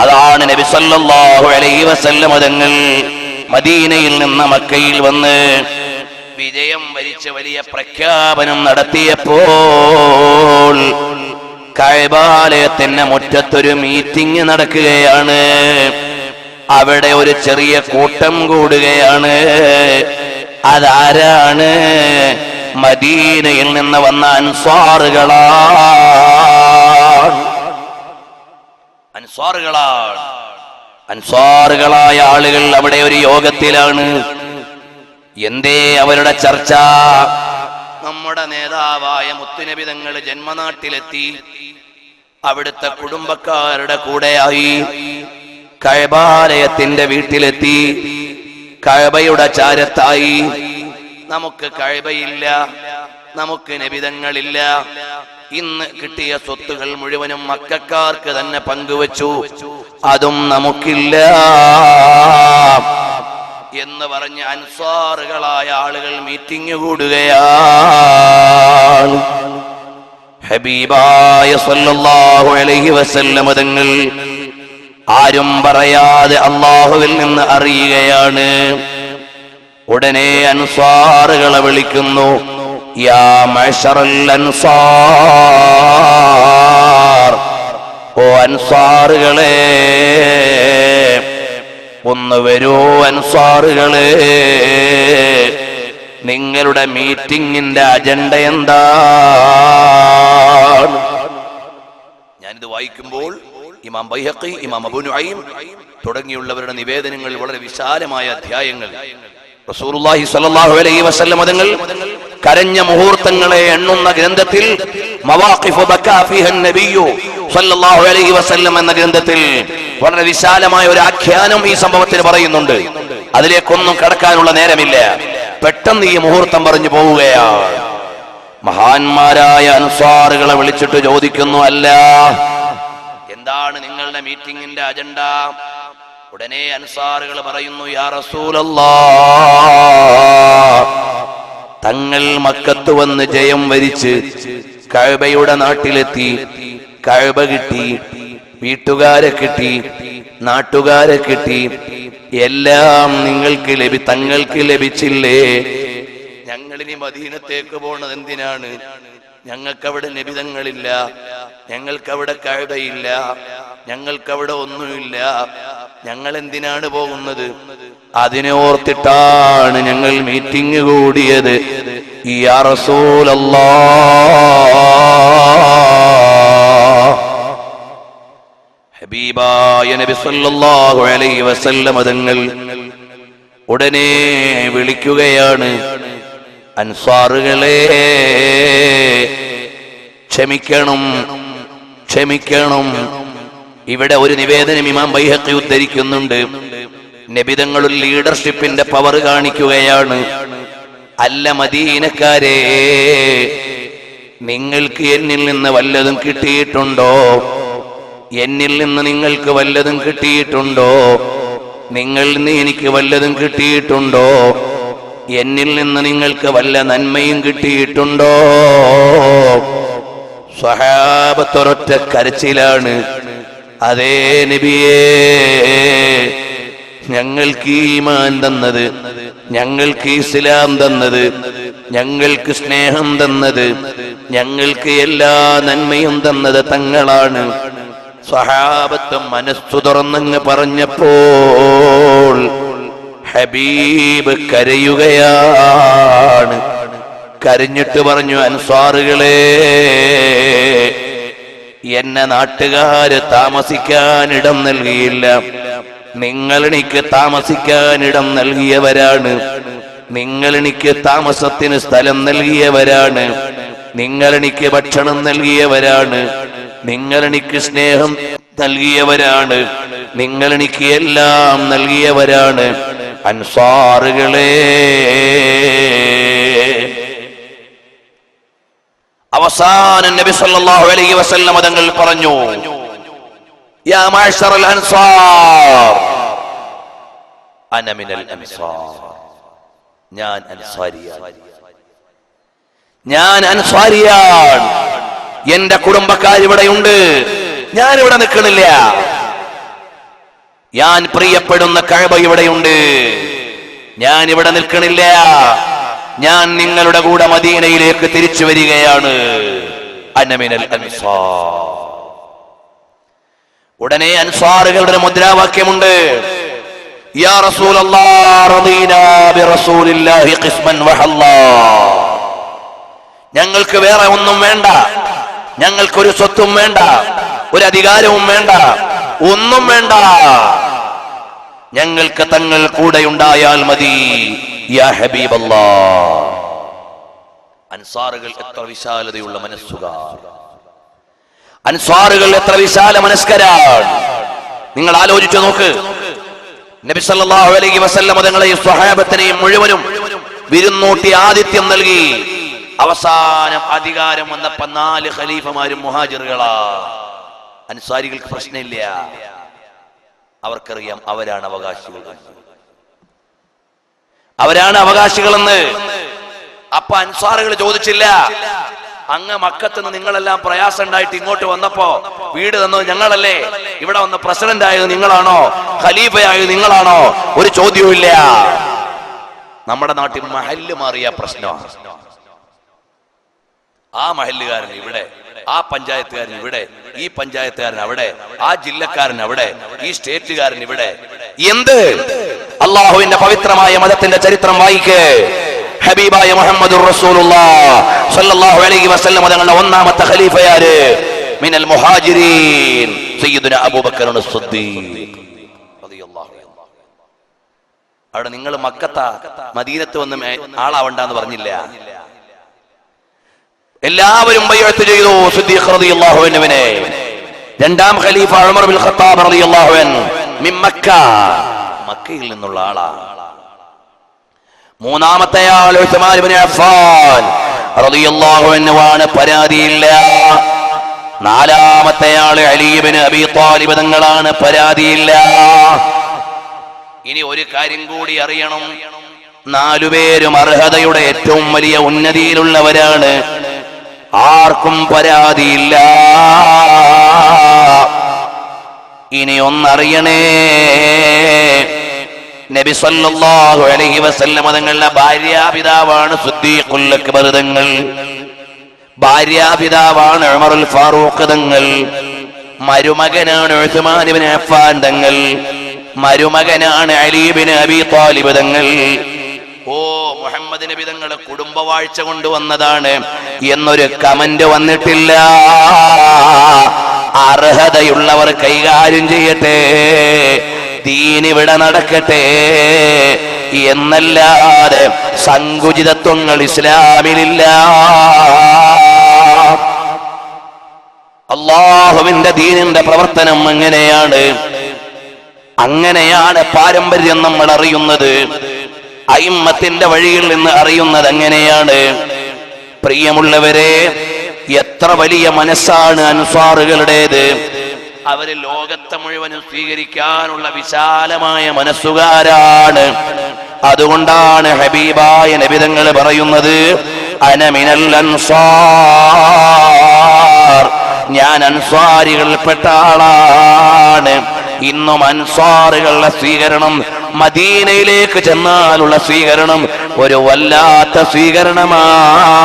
അതാണ് നബി സല്ലല്ലാഹു അലൈഹി വസല്ലം തങ്ങൾ മദീനയിൽ നിന്ന് മക്കയിൽ വന്ന് വിജയം വരിച്ച് വലിയ പ്രഖ്യാപനം നടത്തിയപ്പോൾ കഅബാലയത്തിന്റെ മുറ്റത്തൊരു മീറ്റിംഗ് നടക്കുകയാണ്. അവിടെ ഒരു ചെറിയ കൂട്ടം കൂടുകയാണ്. അതാരാണ്? മദീനയിൽ നിന്ന് വന്ന അൻസ്വാറുകളായ ആളുകൾ അവിടെ ഒരു യോഗത്തിലാണ്. എന്തേ അവരുടെ ചർച്ച? നമ്മുടെ നേതാവായ മുത്തുനബി തങ്ങൾ ജന്മനാട്ടിലെത്തി. അവിടുത്തെ കുടുംബക്കാരുടെ കൂടെയായി കഅബാലയത്തിന്റെ വീട്ടിലെത്തി. കഅബയുടെ ചാരത്തായി. നമുക്ക് കഅബയില്ല, നമുക്ക് നബിതങ്ങളില്ല. ഇന്ന് കിട്ടിയ സ്വത്തുകൾ മുഴുവനും മക്കക്കാർക്ക് തന്നെ പങ്കുവച്ചു. അതും നമുക്കില്ല എന്ന് പറഞ്ഞ് അൻസാറുകളായ ആളുകൾ മീറ്റിംഗ് കൂടുകയാണ്. ഹബീബായ സല്ലല്ലാഹു അലൈഹി വസല്ലം തങ്ങൾ ആരും പറയാതെ അല്ലാഹുവിൽ നിന്ന് അറിയുകയാണ്. ഉടനെ അൻസാറുകളെ വിളിക്കുന്നു. യാ മഅ്ശറൽ അൻസാർ, ഓ അൻസാറുകളെ ഒന്ന് വരൂ. അൻസാറുകളെ, നിങ്ങളുടെ മീറ്റിംഗിന്റെ അജണ്ട എന്താണ്? ഞാനിത് വായിക്കുമ്പോൾ ഇമാം ബൈഹഖി, ഇമാം അബൂ നുഐം തുടങ്ങിയുള്ളവരുടെ നിവേദനങ്ങൾ വളരെ വിശാലമായ അധ്യായങ്ങൾ. റസൂലുള്ളാഹി സ്വല്ലല്ലാഹു അലൈഹി വസല്ലം തങ്ങൾ കരഞ്ഞ മുഹൂർത്തങ്ങളെ എണ്ണുന്ന ഗ്രന്ഥത്തിൽ മവാഖിഫു ബകാ ഫീഹ നബിയ്യു സ്വല്ലല്ലാഹു അലൈഹി വസല്ലം എന്ന ഗ്രന്ഥത്തിൽ വളരെ വിശാലമായ ഒരു ആഖ്യാനം ഈ സംഭവത്തിന് പറയുന്നുണ്ട്. അതിലേക്കൊന്നും കടക്കാനുള്ള നേരമില്ല. പെട്ടെന്ന് ഈ മുഹൂർത്തം പറഞ്ഞു പോവുകയാണ്. മഹാന്മാരായ അൻസാറുകളെ വിളിച്ചിട്ട് ചോദിക്കുന്നു, അല്ല, എന്താണ് നിങ്ങളുടെ മീറ്റിംഗിന്റെ അജണ്ട? ഉടനെ അൻസാറുകൾ പറയുന്നു, യാ റസൂലല്ലാഹ്, തങ്ങൾ മക്കത്ത് വന്ന് ജയം വരിച്ച് കഅബയുടെ നാട്ടിലെത്തി. കഅബ കിട്ടി, വീട്ടുകാരെ കിട്ടി, നാട്ടുകാരെ കിട്ടി, എല്ലാം തങ്ങൾക്ക് ലഭിച്ചില്ലേ? ഞങ്ങളിനി മദീനത്തേക്ക് പോണത് എന്തിനാണ്? ഞങ്ങൾക്കവിടെ നബിതങ്ങളില്ല, ഞങ്ങൾക്കവിടെ കഅബയില്ല, ഞങ്ങൾക്കവിടെ ഒന്നുമില്ല. ഞങ്ങൾ എന്തിനാണ് പോകുന്നത്? അതിനെ ഓർത്തിട്ടാണ് ഞങ്ങൾ മീറ്റിംഗ് കൂടിയത്. യാ റസൂലല്ലാഹ്, ഹബീബായ നബി സല്ലല്ലാഹു അലൈഹി വസല്ലം തങ്ങൾ ഉടനെ വിളിക്കുകയാണ്, അൻസാറുകളെ, ക്ഷമിക്കണം, ക്ഷമിക്കണം. ഇവിടെ ഒരു നിവേദനം ഇമാം ബൈഹഖി ഉദ്ധരിക്കുന്നുണ്ട്. നബിതങ്ങളിൽ ലീഡർഷിപ്പിന്റെ പവർ കാണിക്കുകയാണ്. അല്ല മദീനക്കാരെ, നിങ്ങൾക്ക് എന്നിൽ നിന്ന് വല്ലതും കിട്ടിയിട്ടുണ്ടോ? എന്നിൽ നിന്ന് നിങ്ങൾക്ക് വല്ലതും കിട്ടിയിട്ടുണ്ടോ? നിങ്ങളിൽ നിന്ന് എനിക്ക് വല്ലതും കിട്ടിയിട്ടുണ്ടോ? എന്നിൽ നിന്ന് നിങ്ങൾക്ക് വല്ല നന്മയും കിട്ടിയിട്ടുണ്ടോ? സ്വഹാബത്തൊരൊറ്റ കരച്ചിലാണ്, അതേ നബിയേ, ഞങ്ങൾക്ക് ഈമാൻ തന്നത്, ഞങ്ങൾക്ക് ഇസ്ലാം തന്നത്, ഞങ്ങൾക്ക് സ്നേഹം തന്നത്, ഞങ്ങൾക്ക് എല്ലാ നന്മയും തന്നത് തങ്ങളാണ്. സ്വഹാബത്ത് മനസ്സു തുറന്നങ്ങ് പറഞ്ഞപ്പോൾ ഹബീബ് കരയുകയാണ്. കരഞ്ഞിട്ട് പറഞ്ഞു, അൻസാറുകളെ, എന്നെ നാട്ടുകാര് താമസിക്കാനിടം നൽകിയില്ല. നിങ്ങൾ എനിക്ക് താമസിക്കാനിടം നൽകിയവരാണ്. നിങ്ങൾ എനിക്ക് താമസത്തിന് സ്ഥലം നൽകിയവരാണ്. നിങ്ങൾ എനിക്ക് ഭക്ഷണം നൽകിയവരാണ്. നിങ്ങൾ എനിക്ക് സ്നേഹം നൽകിയവരാണ്. നിങ്ങൾ എനിക്ക് എല്ലാം നൽകിയവരാണ്. അൻസാറുകളെ, അവസാനം നബി സല്ലല്ലാഹു അലൈഹി വസല്ലം തങ്ങൾ പറഞ്ഞു, യാ മഅ്ശറൽ അൻസാർ, അന മിനൽ അൻസാർ, ഞാൻ അൻസാരിയാണ്, ഞാൻ അൻസാരിയാണ്. എന്റെ കുടുംബക്കാർ ഇവിടെയുണ്ട്, ഞാൻ ഇവിടെ നിൽക്കണില്ല. ഞാൻ പ്രിയപ്പെടുന്ന കഅബ ഇവിടെയുണ്ട്, ഞാൻ ഇവിടെ നിൽക്കണില്ല, ഞാൻ നിങ്ങളുടെ കൂടെ മദീനയിലേക്ക് തിരിച്ചു വരികയാണ്. അന മിനൽ അൻസാർ. ഉടനെ അൻസാറുകളുടെ മുദ്രാവാക്യമുണ്ട്, യാ റസൂലല്ലാഹ് റദീനാ ബിറസൂലില്ലാഹി ഖിസ്മൻ വഹല്ലാ. ഞങ്ങൾക്ക് വേറെ ഒന്നും വേണ്ട, ഞങ്ങൾക്കൊരു സ്വത്തും വേണ്ട, ഒരു അധികാരവും വേണ്ട, ഒന്നും വേണ്ട, ഞങ്ങൾക്ക് തങ്ങൾ കൂടെ ഉണ്ടായാൽ മതി യാ ഹബീബല്ലാഹ്. അൻസാറുകൾ എത്ര വിശാലതയുള്ള മനസ്സുകാർ, അൻസാറുകൾ എത്ര വിശാല മനസ്കരാണ്. നിങ്ങൾ ആലോചിച്ചു നോക്ക്, നബി സല്ലല്ലാഹു അലൈഹി വസല്ലം തങ്ങളെയും സ്വഹാബത്തിനെയും മുഴുവനും വിരുന്നൂട്ടി ആതിഥ്യം നൽകി. അവസാനം അധികാരം വന്നപ്പോ 4 ഖലീഫമാരും മുഹാജിറുകളാ. അൻസാരികൾക്ക് പ്രശ്നമില്ല, അവർക്കറിയാം അവരാണ് അവകാശികൾ, അവരാണ് അവകാശികളെന്ന്. അപ്പൊ അൻസാറുകൾ ചോദിച്ചില്ല, അങ്ങ് മക്കത്ത് നിന്ന് നിങ്ങളെല്ലാം പ്രയാസം ഉണ്ടായിട്ട് ഇങ്ങോട്ട് വന്നപ്പോ വീട് തന്നത് ഞങ്ങളല്ലേ, ഇവിടെ വന്ന് പ്രസിഡന്റ് ആയത് നിങ്ങളാണോ, ഖലീഫയായത് നിങ്ങളാണോ? ഒരു ചോദ്യവും ഇല്ല. നമ്മുടെ നാട്ടിൽ മഹല്ല് മാറിയ പ്രശ്നമാണ്. ആ മഹല്ലുകാരൻ ഇവിടെ, ആ പഞ്ചായത്തുകാരൻ ഇവിടെ, ഈ പഞ്ചായത്തുകാരൻ അവിടെ, ആ ജില്ലക്കാരൻ അവിടെ, ഈ സ്റ്റേറ്റുകാരൻ ഇവിടെ. എന്ത്? അള്ളാഹുവിന്റെ പവിത്രമായ മതത്തിന്റെ ചരിത്രം വായിക്ക്. ഹബീബായ മുഹമ്മദുർ റസൂലുള്ളാഹി സ്വല്ലല്ലാഹു അലൈഹി വസല്ലം തങ്ങളുടെ ഒന്നാമത്തെ ഖലീഫയാര്? മിനൽ മുഹാജിരീൻ സയ്യിദുനാ അബൂബക്കർ അസ്-സിദ്ദീഖ് റളിയല്ലാഹു അൻഹു. അവിടെ നിങ്ങൾ മക്കത്ത മദീനത്ത് വന്ന് ആളാവണ്ടെന്ന് പറഞ്ഞില്ല, എല്ലാവരും ബൈഅത്ത് ചെയ്തു സിദ്ദീഖ് റളിയല്ലാഹു അൻഹുവിനെ. രണ്ടാം ഖലീഫ ഉമർ ബിൻ ഖത്താബ് റളിയല്ലാഹു അൻഹു മിൻ മക്ക, മക്കയിൽ നിന്നുള്ള ആളാണ്. മൂന്നാമത്തെ ആൾ ഉസ്മാൻ ഇബ്നു അഫ്ഫാൻ റളിയല്ലാഹു അൻഹു ആണ്, പരാതിയില്ല. നാലാമത്തെ ആൾ അലി ഇബ്നു അബീ ത്വാലിബ് തങ്ങളാണ്, പരാതിയില്ല. ഇനി ഒരു കാര്യം കൂടി അറിയണം, 4 പേരും അർഹതയുടെ ഏറ്റവും വലിയ ഉന്നതിയിലുള്ളവരാണ്, ആർക്കും പരാതിയില്ല. ഇനി ഒന്നറിയണേ, നബി സല്ലല്ലാഹു അലൈഹി വസല്ലം തങ്ങളുടെ ഭാര്യാപിതാവാണ് സിദ്ദീഖുൽ അക്ബർ തങ്ങൾ, ഭാര്യാപിതാവാണ് ഉമറുൽ ഫാറൂഖ് തങ്ങൾ, മരുമകനാണ് ഉസ്മാൻ ഇബ്നു അഫ്ഫാൻ തങ്ങൾ, മരുമകനാണ് അലി ഇബ്നു അബീ ത്വാലിബ് തങ്ങൾ. ഓ, മുഹമ്മദ് നബി തങ്ങളെ കുടുംബവാഴ്ച കൊണ്ടുവന്നതാണ് എന്നൊരു കമന്റ് വന്നിട്ടില്ല. അർഹതയുള്ളവർ കൈകാര്യം ചെയ്യട്ടെ, ദീൻ ഇവിടെ നടക്കട്ടെ എന്നല്ലാതെ സങ്കുചിതത്വങ്ങൾ ഇസ്ലാമിലില്ല. അല്ലാഹുവിന്റെ ദീനിന്റെ പ്രവർത്തനം അങ്ങനെയാണ് പാരമ്പര്യം നമ്മൾ അറിയുന്നത്, അയിമ്മത്തിന്റെ വഴിയിൽ നിന്ന് അറിയുന്നത് അങ്ങനെയാണ്. പ്രിയമുള്ളവരെ, എത്ര വലിയ മനസ്സാണ് അൻസാറുകളുടേത്. അവര് ലോകത്തെ മുഴുവനും സ്വീകരിക്കാനുള്ള വിശാലമായ മനസ്സുകാരാണ്. അതുകൊണ്ടാണ് ഹബീബായ നബി തങ്ങൾ പറയുന്നത്, അന മിനൽ അൻസാർ, ഞാൻ അൻസാരികളിൽപ്പെട്ട ആളാണ്. ഇന്നും അൻസാറുകളുടെ സ്വീകരണം, മദീനയിലേക്ക് ചെന്നാലുള്ള സ്വീകരണം ഒരു വല്ലാത്ത സ്വീകരണമാണ്.